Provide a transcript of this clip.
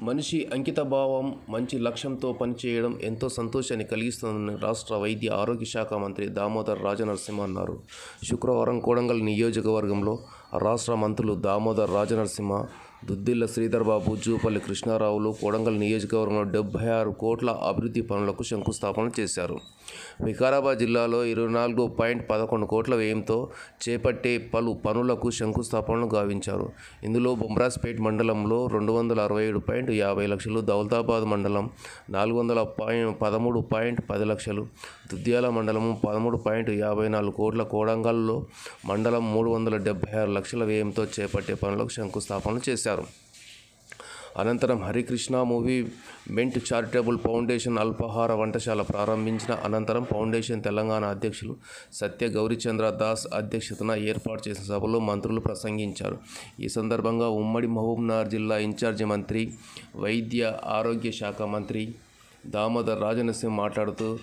మనిషి అంకితభావం, మంచి లక్ష్యంతో పనిచేయడం ఎంతో సంతోషాన్ని కలిగిస్తుందని రాష్ట్ర వైద్య ఆరోగ్య శాఖ మంత్రి దామోదర్ రాజనరసింహ అన్నారు. శుక్రవారం కొడంగల్ నియోజకవర్గంలో రాష్ట్ర మంత్రులు దామోదర్ రాజనరసింహ, దుద్దిళ్ల శ్రీధర్బాబు, జూపల్లి కృష్ణారావులు కొడంగల్ నియోజకవర్గంలో 76 కోట్ల అభివృద్ధి పనులకు శంకుస్థాపన చేశారు. వికారాబాద్ జిల్లాలో 24.11 కోట్ల వ్యయంతో చేపట్టే పలు పనులకు శంకుస్థాపనలు గావించారు. ఇందులో బొమ్రాజ్పేట్ మండలంలో 267.50 లక్షలు, దౌలతాబాద్ మండలం 413.10 లక్షలు, దుద్యాల మండలం 13.54 కోట్ల, కొడంగల్లో మండలం 376 లక్షల వ్యయంతో చేపట్టే పనులకు శంకుస్థాపన చేశారు. అనంతరం హరికృష్ణ మూవీమెంట్ చారిటబుల్ ఫౌండేషన్ అల్పాహార వంటశాల ప్రారంభించిన అనంతరం ఫౌండేషన్ తెలంగాణ అధ్యక్షులు సత్య గౌరీచంద్ర దాస్ అధ్యక్షతన ఏర్పాటు చేసిన సభలో మంత్రులు ప్రసంగించారు. ఈ సందర్భంగా ఉమ్మడి మహబూబ్నగర్ జిల్లా ఇన్ఛార్జి మంత్రి, వైద్య ఆరోగ్య శాఖ మంత్రి దామోదర్ రాజనరసింహ మాట్లాడుతూ